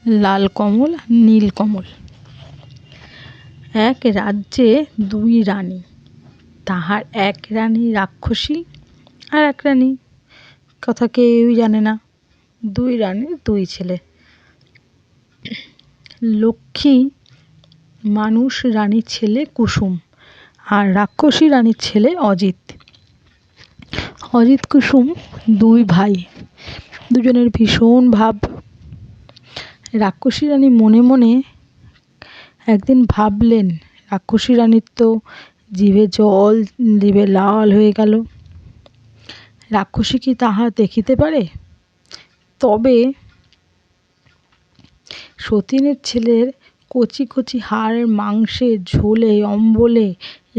লাল কমল নীল কমল। এক রাজ্যে দুই রানী, তাহার এক রানী রাক্ষসী আর এক রানী কথা কেউই জানে না। দুই রানীর দুই ছেলে। লক্ষ্মী মানুষ রানীর ছেলে কুসুম আর রাক্ষসী রানীর ছেলে অজিত। অজিত কুসুম দুই ভাই, দুজনের ভীষণ ভাব। রাক্ষসী রানী মনে মনে একদিন ভাবলেন, রাক্ষসী রানীর তো জিভে জল, জিভে লাল হয়ে গেল। রাক্ষসী কি তাহা দেখিতে পারে? তবে সতীনের ছেলের কচি কচি হাড় মাংসে ঝোলে অম্বলে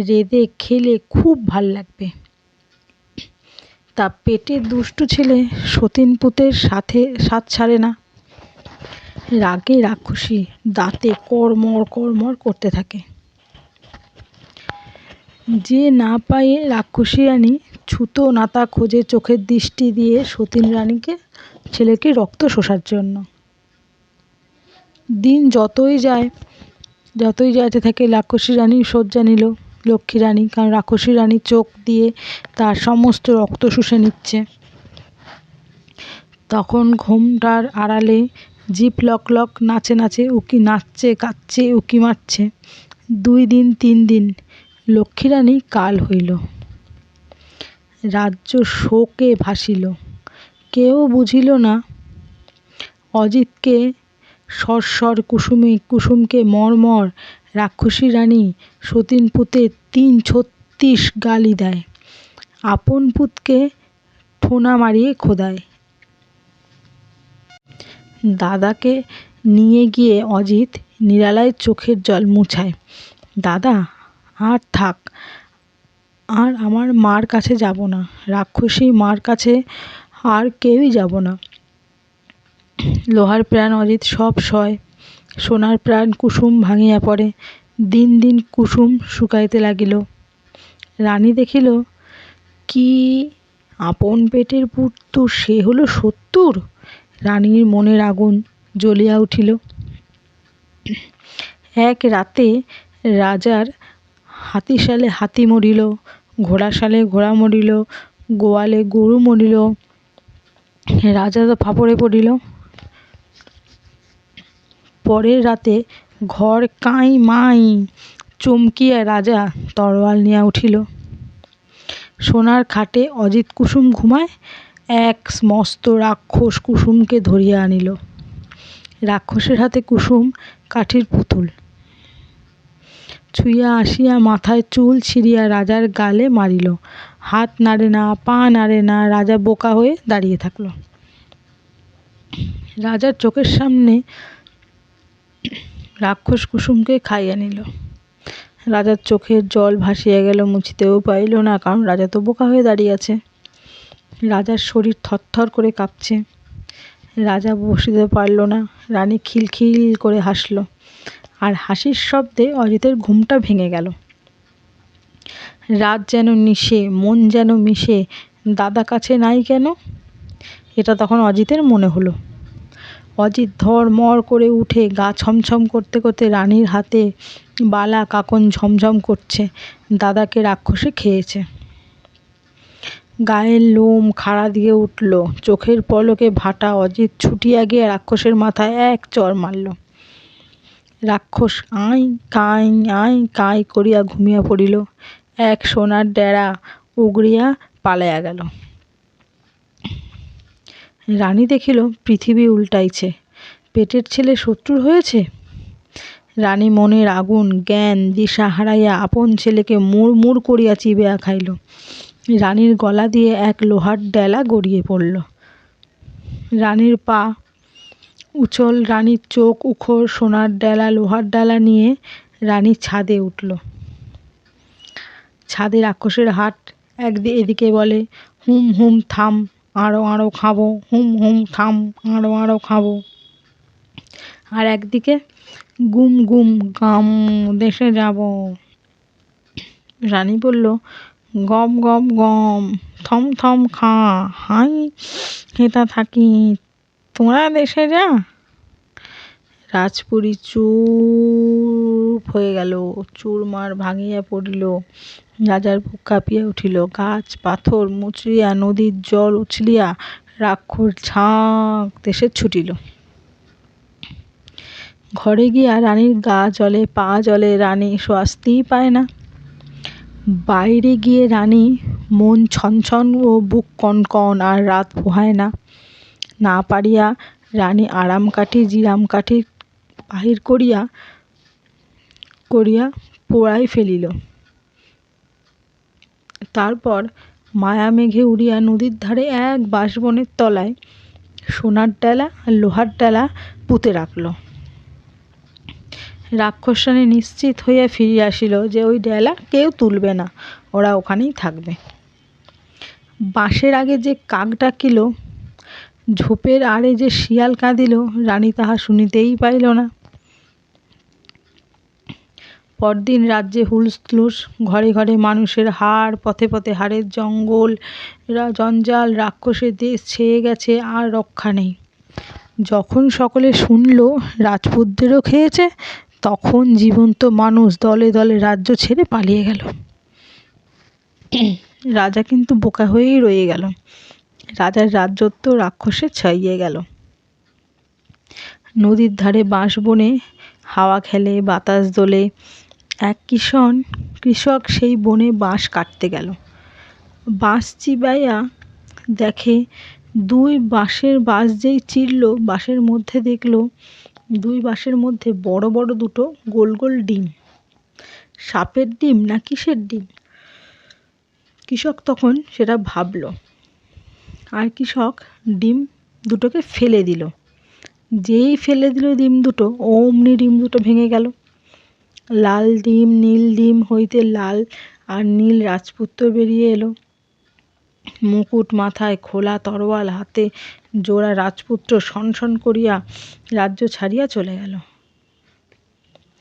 রেঁধে খেলে খুব ভাল লাগবে। তা পেটের দুষ্টু ছেলে সতীন পুতের সাথ ছাড়ে না। রাগে রাক্ষসী দাঁতে কড়মড় কড়মড় করতে থাকে। যে না পায়ে রাক্ষসী রানী ছুতো নাতা খোঁজে চোখের দৃষ্টি দিয়ে সতীন রানীকে ছেলেকে রক্ত শোষার জন্য। দিন যতই যাইতে থাকে রাক্ষসী রানী শয্যা নিল লক্ষ্মী রানী, কারণ রাক্ষসী রানী চোখ দিয়ে তার সমস্ত রক্ত শুষে নিচ্ছে। তখন ঘোমটার আড়ালে জিভ লক লক নাচে নাচছে কাঁদছে উকি মারছে। 2 দিন 3 দিন লক্ষ্মী রানী কাল হইল। রাজ্য শোকে ভাসিল। কেউ বুঝিল না অজিতকে সরসর কুসুমকে মর্মর। রাক্ষসী রানী সতীন পুতের 336 গালি দেয়, আপন পুতকে ঠোনা মারিয়ে খোদায়। দাদাকে নিয়ে গিয়ে অজিত নিরালায় চোখের জল মুছায়। দাদা, আর থাক, আর আমার মার কাছে যাব না। রাক্ষসী মার কাছে আর কেউই যাব না। লোহার প্রাণ অজিত সব সয়, সোনার প্রাণ কুসুম ভাঙিয়া পড়ে। দিন দিন কুসুম শুকাইতে লাগিল। রানী দেখিল, কি আপন পেটের পুত্র সে হলো 70। রানীর মনের আগুন জ্বলিয়া উঠিল। এক রাতে রাজার হাতিশালে হাতি মরিল, ঘোড়াশালে ঘোড়া মরিল, গোয়ালে গরু মরিল। রাজা তো ফাপড়ে পড়িল। পরের রাতে ঘর কাঁই মাই চমকিয়া রাজা তরোয়াল নিয়া উঠিল। সোনার খাটে অজিত কুসুম ঘুমায়। এক মস্ত রাক্ষস কুসুমকে ধরিয়া আনিল। রাক্ষসের হাতে কুসুম কাঠির পুতুল। ছুঁইয়া আসিয়া মাথায় চুল ছিঁড়িয়া রাজার গালে মারিল। হাত নাড়ে না, পা নাড়ে না, রাজা বোকা হয়ে দাঁড়িয়ে থাকল। রাজার চোখের সামনে রাক্ষস কুসুমকে খাইয়া নিল। রাজার চোখের জল ভাসিয়া গেল, মুছিতেও পাইল না, কারণ রাজা তো বোকা হয়ে দাঁড়িয়ে আছে। রাজার শরীর থরথর করে কাঁপছে। রাজা বসিতে পারল না। রানী খিলখিল করে হাসল, আর হাসির শব্দে অজিতের ঘুমটা ভেঙে গেল। রাত যেন নিশে, মন যেন মিশে, দাদা কাছে নাই কেন, এটা তখন অজিতের মনে হলো। অজিত ধড়মড় করে উঠে গা ছমছম করতে করতে রানীর হাতে বালা কাকন ঝমঝম করছে। দাদাকে রাক্ষসে খেয়েছে। গায়ের লোম খাড়া দিয়ে উঠল, চোখের পলকে ভাটা। অজিত ছুটিয়া গিয়ে রাক্ষসের মাথায় এক চড় মারল। রাক্ষস আই কাই করিয়া ঘুমিয়া পড়িল। এক সোনার ডেরা উগড়িয়া পালাইয়া গেল। রানী দেখিল পৃথিবী উল্টাইছে। পেটের ছেলে শত্রুর হয়েছে। রানী মনের আগুন জ্ঞান দিশা হারাইয়া আপন ছেলেকে মুড় করিয়া চিবিয়া খাইল। রানীর গলা দিয়ে এক লোহার ডেলা গড়িয়ে পড়ল। রানীর পা উচল, রানীর চোখ উখর। সোনার ডেলা লোহার ডেলা নিয়ে রানী ছাদে উঠল। ছাদে রাক্ষসের হাট এদিকে বলে, হুম হুম থাম, আরো খাবো, হুম হুম থাম, আরো খাবো। আর একদিকে গুম গুম গাম, দেশে যাব। রানী বলল, গম গম গম, থম থম খা, হাই হেতা থাকি, তোরা দেশে যা। রাজপুরী চুপ হয়ে গেল, চুরমার ভাঙিয়া পড়িল। রাজার বুক কাঁপিয়া উঠিল। গাছ পাথর মুচড়িয়া নদীর জল উছলিয়া রাক্ষস ঝাঁক দেশে ছুটিল। ঘরে গিয়া রানীর গা জ্বলে, পা জ্বলে, রানী স্বস্তিই পায় না। বাইরে গিয়ে রানী মন ছনছন ও বুক কনকন, আর রাত পোহায় না। না পারিয়া রানী আরাম কাঠি জিরাম কাঠি বাহির করিয়া করিয়া পোড়াই ফেলিল। তারপর মায়া মেঘে উড়িয়া নদীর ধারে এক বাঁশবনের তলায় সোনার ডেলা আর লোহার ডেলা পুঁতে রাখল। রাক্ষসানি নিশ্চিত হইয়া ফিরিয়া আসিল যে ওই ডেলা কেউ তুলবে না, ওরা ওখানেই থাকবে। বাঁশের আগে যে কাক ডাকিল, ঝোপের আড়ে যে শিয়াল কাঁদিল, রানী তাহা শুনিতেই পাইল না। পরদিন রাজ্যে হুলস্থুলুস, ঘরে ঘরে মানুষের হাড়, পথে পথে হাড়ের জঞ্জাল, রাক্ষসের দেশ ছেয়ে গেছে, আর রক্ষা নেই। যখন সকলে শুনল রাজপুতদেরও খেয়েছে, তখন জীবন্ত মানুষ দলে দলে রাজ্য ছেড়ে পালিয়ে গেল। রাজা কিন্তু বোকা হয়েই রয়ে গেল। রাজার রাজত্ব রাক্ষসে ছাইয়ে গেল। নদীর ধারে বাঁশ বনে হাওয়া খেলে, বাতাস দোলে। এক কৃষক সেই বনে বাঁশ কাটতে গেল। বাঁশ চিবাইয়া দেখে দুই বাঁশের বাঁশ যেই চিরল, বাঁশের মধ্যে দেখল দুই বাঁশের মধ্যে বড় বড় দুটো গোল গোল ডিম। সাপের ডিম না কিসের ডিম? কৃষক তখন সেটা ভাবল, আর কৃষক ডিম দুটোকে ফেলে দিল। যেই ফেলে দিল ডিম দুটো, অমনি ডিম দুটো ভেঙে গেল। লাল ডিম নীল ডিম হইতে লাল আর নীল রাজপুত্র বেরিয়ে এলো। মুকুট মাথায়, খোলা তরোয়াল হাতে জোড়া রাজপুত্র সনসন করিয়া রাজ্য ছাড়িয়া চলে গেল।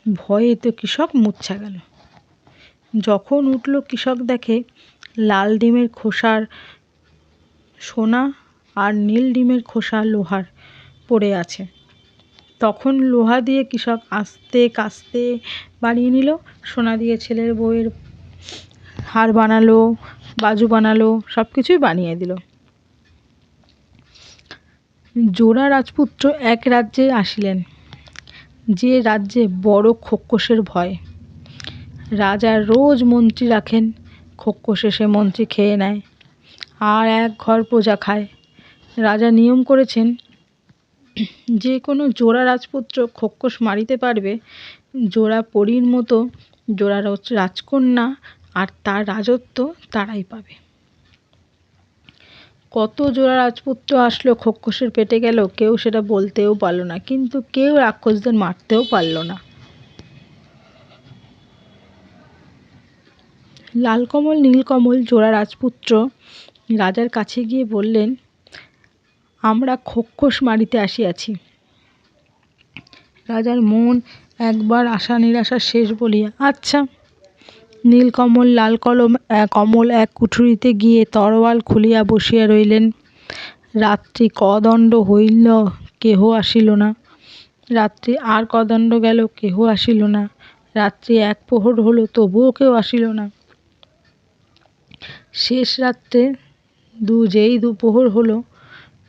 ভয়ে তো কৃষক মূর্ছা গেল। যখন উঠল, কৃষক দেখে লাল ডিমের খোসার সোনা আর নীল ডিমের খোসা লোহার পড়ে আছে। তখন লোহা দিয়ে কৃষক আস্তে কাস্তে বানিয়ে নিল, সোনা দিয়ে ছেলের বউয়ের হার বানালো, বাজু বানালো, সব কিছুই বানিয়ে দিল। জোড়া রাজপুত্র এক রাজ্যে আসিলেন, যে রাজ্যে বড় খোক্কসের ভয়। রাজা রোজ মন্ত্রী রাখেন, খোক্কস এসে মন্ত্রী খেয়ে নেয়, আর এক ঘর প্রজা খায়। রাজা নিয়ম করেছেন, যে কোনো জোড়া রাজপুত্র খোক্কস মারিতে পারবে, জোড়া পরীর মতো জোড়া রাজকন্যা আর তার রাজত্ব তারাই পাবে। কত জোড়া রাজপুত্র আসলো, খোক্কসের পেটে গেল, কেউ সেটা বলতেও পারল না, কিন্তু কেউ রাক্ষসদের মারতেও পারল না। লালকমল নীলকমল জোড়া রাজপুত্র রাজার কাছে গিয়ে বললেন, আমরা খোক্কস মারিতে আসিয়াছি। রাজার মন একবার আশা নিরাশা শেষ বলিয়া, আচ্ছা। নীলকমল লাল কমল এক কুঠুরিতে গিয়ে তরোয়াল খুলিয়া বসিয়া রইলেন। রাত্রি কদণ্ড হইল, কেহ আসিল না। রাত্রি আর কদণ্ড গেল, কেহ আসিল না। রাত্রি এক প্রহর হলো, তবুও কেউ আসিল না। শেষ রাত্রে যেই দুপোহর হলো,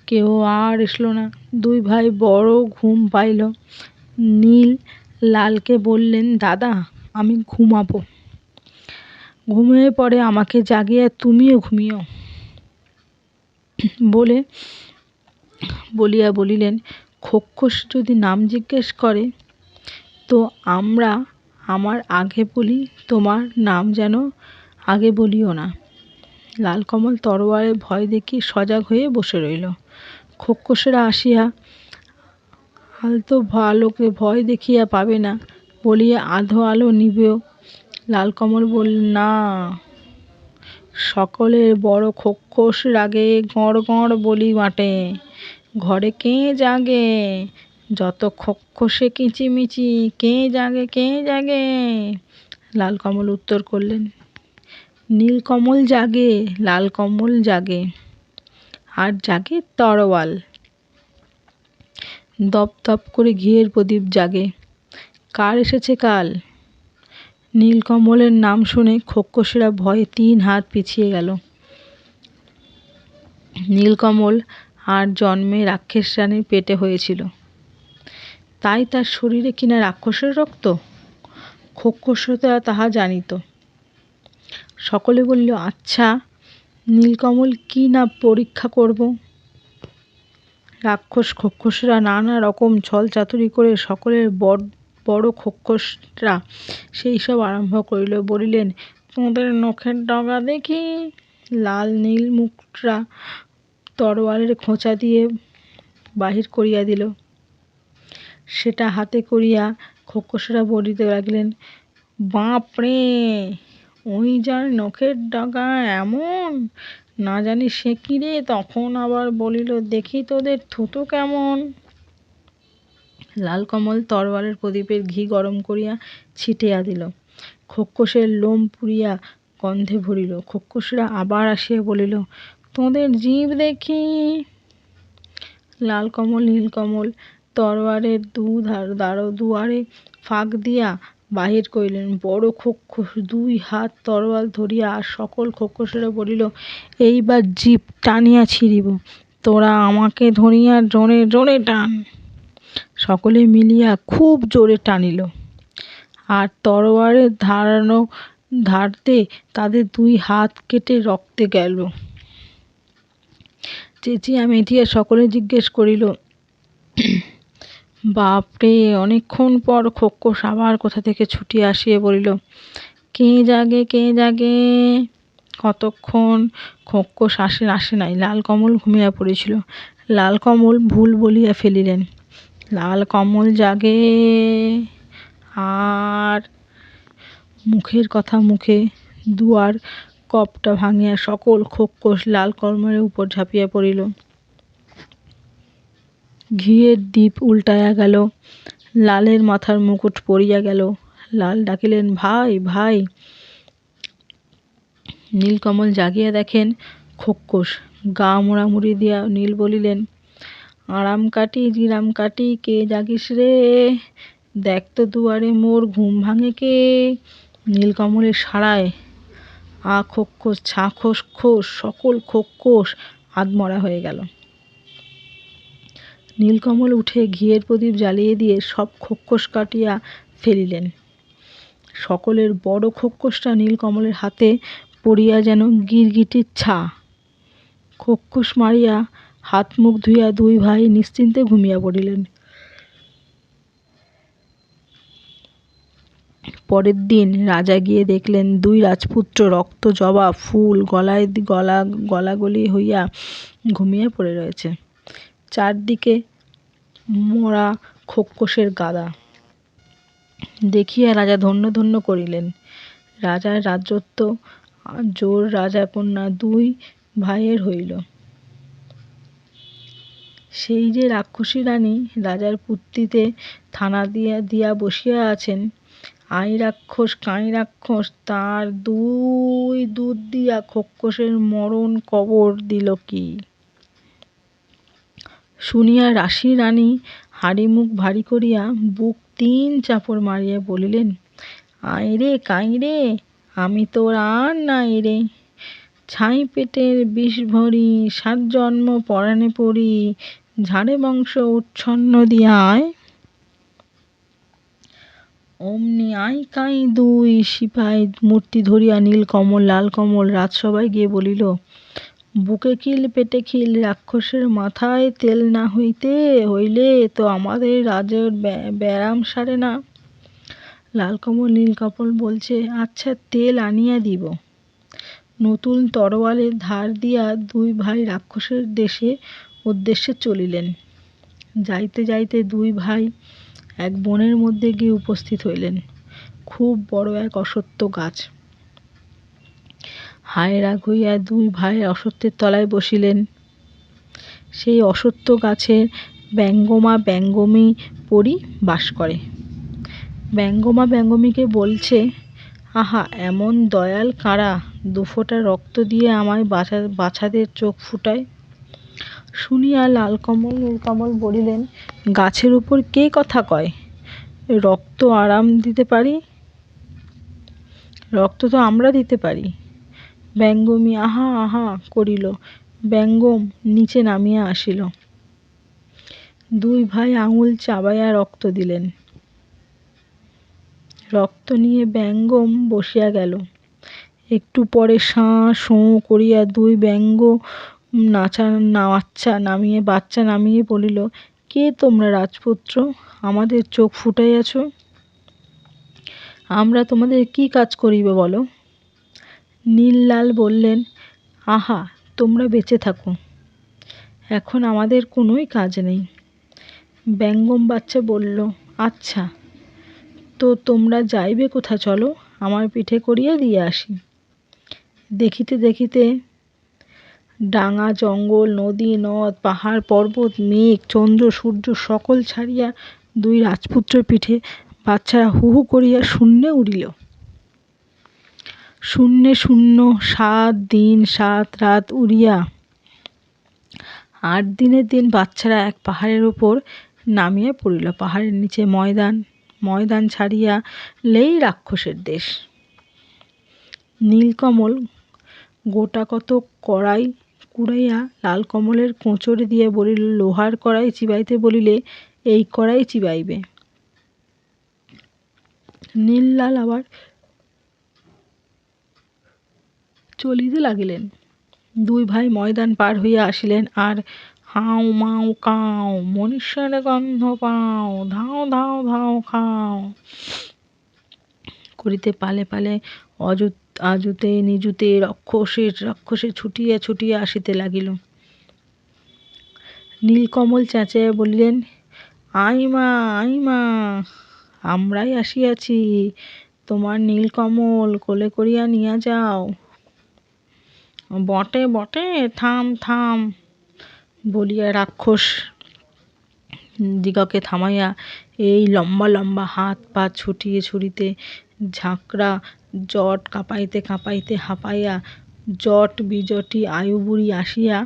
কেউ আর এসলো না। দুই ভাই বড় ঘুম পাইল। নীল লালকে বললেন, দাদা, আমি ঘুমাবো, ঘুমিয়ে পড়ে আমাকে জাগিয়ে তুমিও ঘুমিও। বলিয়া বলিলেন, খোক্কস যদি নাম জিজ্ঞেস করে, তো আমার আগে বলি, তোমার নাম যেন আগে বলিও না। লালকমল তরোয়ারের ভয় দেখিয়ে সজাগ হয়ে বসে রইল। খোক্কসেরা আসিয়া আলতো আলোকে ভয় দেখিয়া পাবে না বলিয়া আধো আলো নিবেও। লালকমল বললেন, না, সকলের বড় খোক্কস রাগে গড় গড় বলি বাটে, ঘরে কে জাগে, যত খোক্কসে কিচিমিচি, কে জাগে। লালকমল উত্তর করলেন, নীলকমল জাগে, লালকমল জাগে, আর জাগে তরোয়াল। দপ দপ করে ঘিয়ের প্রদীপ জাগে। কার এসেছে কাল? নীলকমলের নাম শুনে খোক্কসেরা ভয়ে ৩ হাত পিছিয়ে গেল। নীলকমল আর জন্মে রাক্ষস রানীর পেটে হয়েছিল, তাই তার শরীরে কিনা রাক্ষসের রক্ত? খোক্কসরা তাহা জানিত। সকলে বলল, আচ্ছা নীলকমল কি না পরীক্ষা করব। রাক্ষস খোক্কসরা নানা রকম ছল চাতুরি করে সকলের বড় খোক্কসরা সেই সব আরম্ভ করিল। বলিলেন, তোদের নখের ডগা দেখি। লাল নীল মুখরা তরোয়ালের খোঁচা দিয়ে বাহির করিয়া দিল। সেটা হাতে করিয়া খোক্কসরা বলিতে লাগলেন, বাপরে, ওই যার নখের ডগা এমন, না জানি সে কি রে। তখন আবার বলিল, দেখি তোদের থুতু কেমন। লালকমল তরোয়ালের প্রদীপের ঘি গরম করিয়া ছিটিয়া দিল। খোক্কসের লোম পুড়িয়া গন্ধে ভরিল। খোক্কসরা আবার আসিয়া বলিল, তোদের জিভ দেখি। লালকমল নীলকমল তরোয়ারের দুয়ারে ফাঁক দিয়া বাহির করিলেন। বড় খোক্কস ২ হাত তরোয়াল ধরিয়া। আর সকল খোক্কসেরা বলিল, এইবার জিভ টানিয়া ছিঁড়িব, তোরা আমাকে ধরিয়া জোরে জোরে টান। সকলে মিলিয়া খুব জোরে টানিল, আর তরোয়ারের ধারতে তাদের ২ হাত কেটে রক্তে গেল। চেঁচিয়া মেটিয়া সকলে জিজ্ঞেস করিল, বাপরে। অনেকক্ষণ পর খোক্কস আবার কোথা থেকে ছুটিয়া আসিয়া বলিল, কে জাগে, কে জাগে। কতক্ষণ খোক্কস আসে নাই। লালকমল ঘুমিয়া পড়েছিল। লালকমল ভুল বলিয়া ফেলিলেন, লালকমল জাগে। আর মুখের কথা মুখে দুয়ার কপটা ভাঙিয়া সকল খোক্কস লালকমলের উপর ঝাঁপিয়া পড়িল। ঘিয়ের দীপ উল্টাইয়া গেল, লালের মাথার মুকুট পড়িয়া গেল। লাল ডাকিলেন, ভাই ভাই। নীলকমল জাগিয়া দেখেন খোক্কস। গা মোড়ামুড়ি দিয়া নীল বলিলেন, আরাম কাটি জিরাম কাটি, কে জাগিস রে? দেখ তো দুয়ারে মোর ঘুম ভাঙে কে। নীলকমলের সাড়ায় আ খোক্কস ছা খোস খোস সকল খোক্কস আধমরা হয়ে গেল। নীলকমল উঠে ঘিয়ের প্রদীপ জ্বালিয়ে দিয়ে সব খোক্কস কাটিয়া ফেলিলেন। সকলের বড় খোক্কসটা নীলকমলের হাতে পড়িয়া যেন গিরগিটির ছা। খোক্কস মারিয়া হাত মুখ ধুইয়া ২ ভাই নিশ্চিন্তে ঘুমিয়া পড়িলেন। পরের দিন রাজা গিয়ে দেখলেন ২ রাজপুত্র রক্ত জবা ফুল গলায় গলাগলি হইয়া ঘুমিয়ে পড়ে রয়েছে। চারদিকে মরা খোক্কসের গাদা। দেখিয়া রাজা ধন্য ধন্য করিলেন। রাজার রাজত্ব জোর রাজাকন্যা ২ ভাইয়ের হইল। সেই যে রাক্ষসী রানী রাজার পুত্তিতে থানা দিয়া বসিয়া আছেন, আই রাক্ষস কাই রাক্ষস, তার ২ দুধ দিয়া খোক্কসের মরণ কবর দিল কি। শুনিয়া রাশি রানী হাড়ি মুখ ভারী করিয়া বুক ৩ চাপড় মারিয়া বলিলেন, আয় রে কাই রে, আমি তোর আর নাই রে। ছাই পেটের বিষ ভরি ৭ জন্ম পরাণে পড়ি, ঝাড়ে বংশ উচ্ছন্ন দিয়া আয়। অমনি আই কাই ২ সিপাই মূর্তি ধরিয়া নীলকমল লালকমল রাজসভায় গিয়ে বলিল, বুকে খিল পেটে খিল, রাক্ষসের মাথায় তেল না হইলে তো আমাদের রাজের ব্যারাম সারে না। লালকমল নীলকমল বলছে, আচ্ছা তেল আনিয়া দিব। নতুন তরোয়ালের ধার দিয়া ২ ভাই রাক্ষসের উদ্দেশ্যে চলিলেন। যাইতে যাইতে ২ ভাই এক বনের মধ্যে গিয়ে উপস্থিত হইলেন। খুব বড় এক অশ্বত্থ গাছ। হায় রাগ হইয়া ২ ভাই অশ্বত্থের তলায় বসিলেন। সেই অশ্বত্থ গাছে ব্যঙ্গমা ব্যঙ্গমী পরী বাস করে। ব্যঙ্গমা ব্যঙ্গমীকে বলছে, আহা, এমন দয়াল কারা ২ ফোঁটা রক্ত দিয়ে আমায় বাছাদের চোখ ফুটায়। শুনিয়া লালকমল নীলকমল বলিলেন, গাছের উপর কে কথা কয়? রক্ত আরাম দিতে পারি, রক্ত তো আমরা দিতে পারি। ব্যঙ্গমী আহা আহা করিল। ব্যঙ্গম নিচে নামিয়া আসিল। দুই ভাই আঙুল চাবাইয়া রক্ত দিলেন। রক্ত নিয়ে ব্যঙ্গম বসিয়া গেল। একটু পরে সাঁ সোঁ করিয়া দুই ব্যঙ্গ বাচ্চা নামিয়ে বলিল, কে তোমরা রাজপুত্র, আমাদের চোখ ফুটাইয়াছ? আমরা তোমাদের কি কাজ করিবে বলো? নীললাল বললেন, আহা তোমরা বেঁচে থাকো, এখন আমাদের কোনোই কাজ নেই। ব্যঙ্গম বাচ্চা বলল, আচ্ছা তো তোমরা যাইবে কোথা, চলো আমার পিঠে করিয়া দিয়ে আসি। দেখিতে দেখিতে ডাঙা জঙ্গল নদী নদ পাহাড় পর্বত মেঘ চন্দ্র সূর্য সকল ছাড়িয়া দুই রাজপুত্রের পিঠে বাচ্চারা হু হু করিয়া শূন্যে উড়িল। শূন্যে শূন্য 7 দিন 7 রাত উড়িয়া 8 দিনের দিন বাচ্চারা এক পাহাড়ের উপর নামিয়া পড়িল। পাহাড়ের নিচে ময়দান, ময়দান ছাড়িয়া লেই রাক্ষসের দেশ। নীলকমল গোটা কত কড়াই কুড়াইয়া লাল কমলের কোঁচড়ে দিয়ে বলিল, লোহার কড়াই চিবাইতে বলিলে এই কড়াই চিবাইবে। নীললাল আবার চলিতে লাগিলেন। দুই ভাই ময়দান পার হইয়া আসিলেন আর হাউ মাউ কাউ মনুষ্যের গন্ধ পাও, ধাও ধাও ধাও খাও করিতে পালে পালে আজুতে নিজুতে রাক্ষসে ছুটিয়া ছুটিয়া আসিতে লাগিল। নীলকমল চেঁচাইয়া বলিলেন, আইমা আইমা, আমরাই আসিয়াছি, তোমার নীলকমল কোলে করিয়া নিয়া যাও। বটে বটে, থাম থাম বলিয়া রাক্ষস দিগকে থামাইয়া এই লম্বা লম্বা হাত পা ছুটিয়ে ছুটিতে ঝাঁকড়া জট কাঁপাইতে কাঁপাইতে হাঁপাইয়া জট বিজটি আয়ু বুড়ি আসিয়া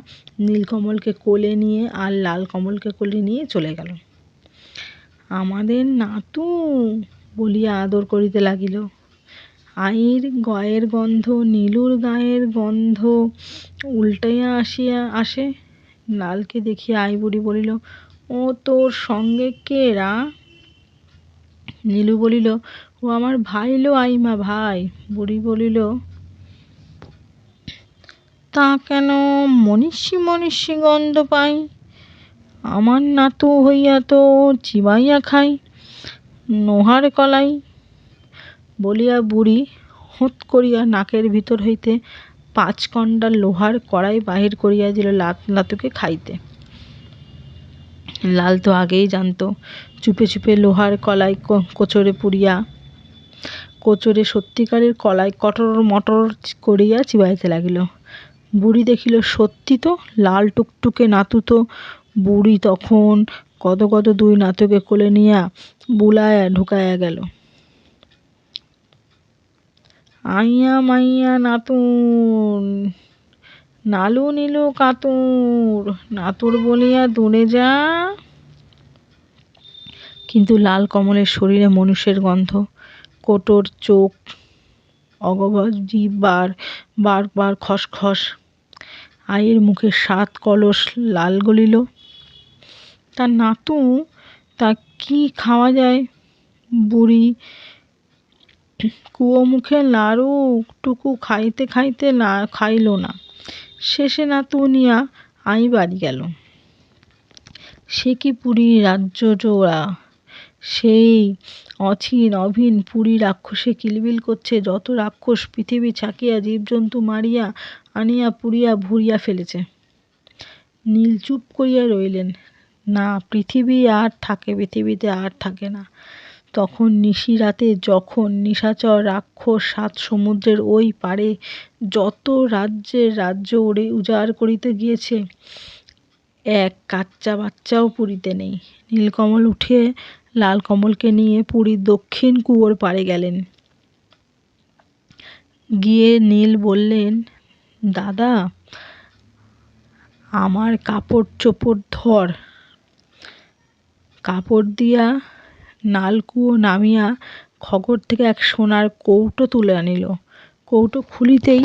নীলকমলকে কোলে নিয়ে আর লাল কমলকে কোলে নিয়ে চলে গেল। আমাদের নাতু বলিয়া আদর করিতে লাগিল। আইর গয়ের গন্ধ নীলুর গায়ের গন্ধ উল্টাইয়া আসে। লালকে দেখিয়া আই বুড়ি বলিল, ও তোর সঙ্গে কে রা? নীলু বলিল, ও আমার ভাই লো আইমা, ভাই। বুড়ি বলিল, তা কেন মনীষী মনীষী গন্ধ পাই? আমার নাতু হইয়া তো চিবাইয়া খাই নোহার কলাই। বলিয়া বুড়ি হুঁত করিয়া নাকের ভিতর হইতে 5 কন্ডার লোহার কড়াই বাহির করিয়া দিল নাতুকে খাইতে। লাল তো আগেই জানত। চুপে চুপে লোহার কলাই কোচরে সত্যিকারের কলাই কটর মটর করিয়া চিবাইতে লাগিল। বুড়ি দেখিল সত্যি তো লাল টুকটুকে নাতু তো। বুড়ি তখন কত কত 2 নাতুকে কোলে নিয়া বুলায়া ঢুকাইয়া গেল। আইয়া মাইয়া নাতুন, নালু নীলু কাতুর, নাতুর বলিয়া দূরে যা। কিন্তু লাল কমলের শরীরে মনুষ্যের গন্ধ, কোটর চোখ, অগভজ জিভ, বার বার খসখস। আয়ের মুখে 7 কলস লাল গলিল। তার নাতু, তা কি খাওয়া যায়? বুড়ি কুয়ো মুখে নাড়ু টুকু খাইতে খাইতে খাইল না। শেষে নাতু নিয়া আই বাড়ি গেল। সে কি পুরী রাজ্য জোড়া, সেই অছিন অভিন পুরী রাক্ষসে কিলবিল করছে। যত রাক্ষস পৃথিবী ছাকিয়া জীবজন্তু মারিয়া আনিয়া পুড়িয়া ভুরিয়া ফেলেছে। নীল চুপ করিয়া রইলেন। না, পৃথিবীতে আর থাকে না। তখন নিশিরাতে যখন নিশাচর রাক্ষস 7 সমুদ্রের ওই পারে যত রাজ্য উজাড় করিতে গিয়েছে, এক কাচ্চা বাচ্চাও পুরীতে নেই। নীলকমল উঠে লাল কমলকে নিয়ে পুরীর দক্ষিণ কুয়োর পাড়ে গেলেন। গিয়ে নীল বললেন, দাদা আমার কাপড় চোপড় ধর, কাপড় দিয়া নালকুয়ো নামিয়া খগর থেকে এক সোনার কৌটো তুলে আনিল। কৌটো খুলিতেই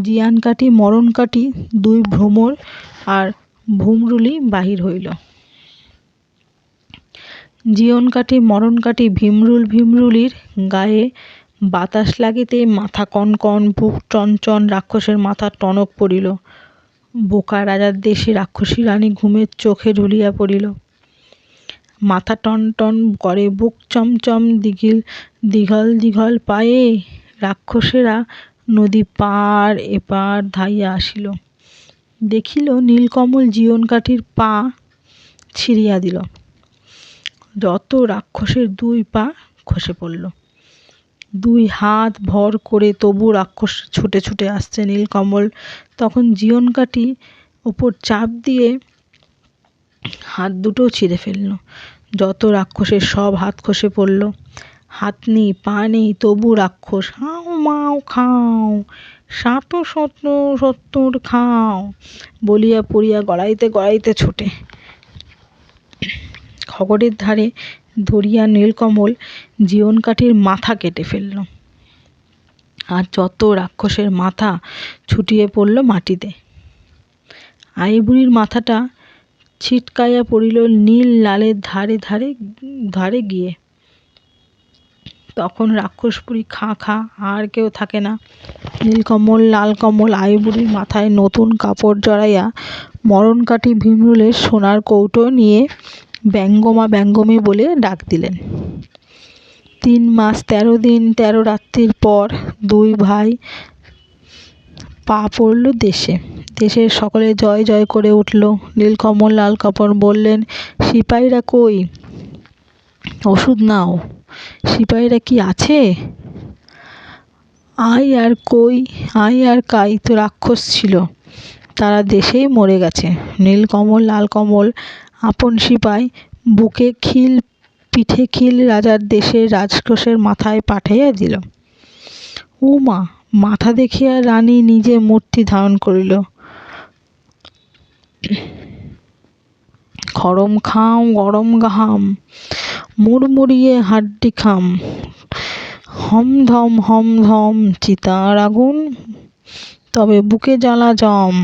জিয়ানকাঠি মরণকাঠি দুই ভ্রমর আর ভুমরুলি বাহির হইল। জীয়নকাঠি মরণকাঠি ভীমরুলির গায়ে বাতাস লাগিতেই মাথা কনকন, বুক চঞ্চন, রাক্ষসের মাথা টনক পড়িল। বোকা রাজার দেশে রাক্ষসী রানী ঘুমের চোখে ঢুলিয়া পড়িল। মাথা টন টন করে, বুক চমচম, দীঘল দীঘল পায়ে রাক্ষসেরা নদী পার এপার ধাইয়া আসিল। দেখিল নীলকমল জীয়নকাঠির পা ছিঁড়িয়া দিল। যত রাক্ষসের দুই পা খসে পড়ল। দুই হাত ভর করে তবু রাক্ষস ছুটে ছুটে আসছে। নীলকমল তখন জীয়নকাঠি ওপর চাপ দিয়ে হাত দুটো ছিঁড়ে ফেলল। যত রাক্ষসের সব হাত খসে পড়ল। হাত নেই, পা নেই, তবু রাক্ষস হাও মাও খাও, সাতো সত্তর খাও বলিয়া পড়িয়া গড়াইতে গড়াইতে ছোটে। খগরের ধারে ধরিয়া নীলকমল জীয়নকাঠির মাথা কেটে ফেলল। আর যত রাক্ষসের মাথা ছুটিয়ে পড়ল মাটিতে। আইবুড়ির মাথাটা ছিটকাইয়া পড়িল নীল লালের ধারে গিয়ে। তখন রাক্ষসপুরী খা খা, আর কেউ থাকে না। নীলকমল লালকমল আইবুড়ির মাথায় নতুন কাপড় জড়াইয়া মরণকাঠি ভীমরুলের সোনার কৌটো নিয়ে ব্যঙ্গমা ব্যঙ্গমী বলে ডাক দিলেন। 3 মাস 13 দিন 13 রাত্রির পর দুই ভাই পা পড়ল দেশে। দেশের সকলে জয় জয় করে উঠল। নীলকমল লালকমল বললেন, সিপাহীরা কই? ওষুধ নাও। সিপাহীরা কি আছে? আই আর কাই তো রাক্ষস ছিল, তারা দেশেই মরে গেছে। নীলকমল লালকমল আপন সিপাই বুকে খিল পিঠে খিল রাজার দেশের রাজকোষের মাথায় পাঠাইয়া দিল। ও মা! মাথা দেখিয়া রানী নিজে মূর্তি ধারণ করিল। খরম খাম গরম ঘাম, মুড়মুড়িয়ে হাড্ডি খাম, হম ধম চিতার আগুন, তবে বুকে জ্বালা জম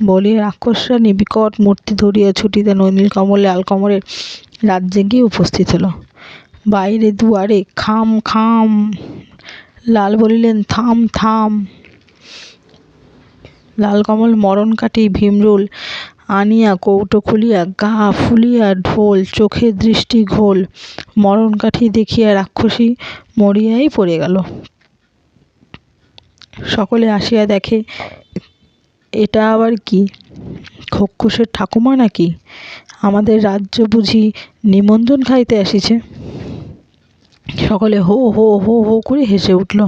বলিয়া রাক্ষসরা নিবিকট মূর্তি ধরিয়া ছুটিতে নীলকমল লালকমলের রাজ্যে গিয়ে উপস্থিত হল। বাইরে দুয়ারে খাম খাম। লাল বলিলেন, থাম থাম। লালকমল মরণকাঠি ভীমরুল আনিয়া কৌটো খুলিয়া গা ফুলিয়া ঢোল, চোখে দৃষ্টি ঘোল। মরণকাঠি দেখিয়া রাক্ষসী মরিয়াই পড়ে গেল। সকলে আসিয়া দেখে, এটা আবার কি? খক্ষসের ঠাকুমা নাকি? আমাদের রাজ্য বুঝি নিমন্ত্রণ খাইতে আসিছে? সকলে হো হো হো হো করে হেসে উঠল।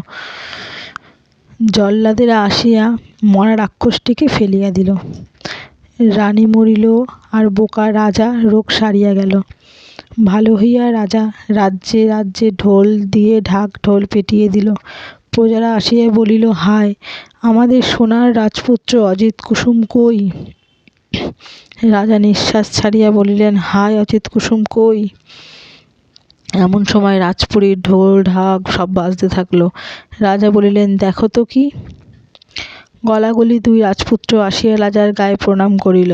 জল্লাদেরা আসিয়া মরা রাক্ষসটিকে ফেলিয়া দিল। রানী মরিল, আর বোকা রাজা রোগ সারিয়া গেল। ভালো হইয়া রাজা রাজ্যে রাজ্যে ঢোল দিয়ে ঢাক ঢোল পেটিয়ে দিল। প্রজারা আসিয়া বলিল, হায়, আমাদের সোনার রাজপুত্র অজিত কুসুম কই? রাজা নিঃশ্বাস ছাড়িয়া বলিলেন, হায়, অজিত কুসুম কই? এমন সময় রাজপুরীর ঢোল ঢাক সব বাজতে থাকলো। রাজা বলিলেন, দেখো তো কি? গলাগলি 2 রাজপুত্র আসিয়া রাজার গায়ে প্রণাম করিল।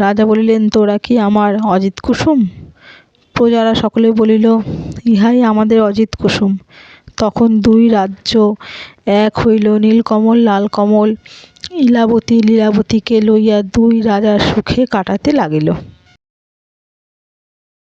রাজা বলিলেন, তোরা কি আমার অজিত কুসুম? প্রজারা সকলে বলিল, ইহাই আমাদের অজিত কুসুম। তখন 2 রাজ্য এক হইল। নীলকমল লালকমল ইলাবতী লীলাবতীকে লইয়া 2 রাজা সুখে কাটাতে লাগিল।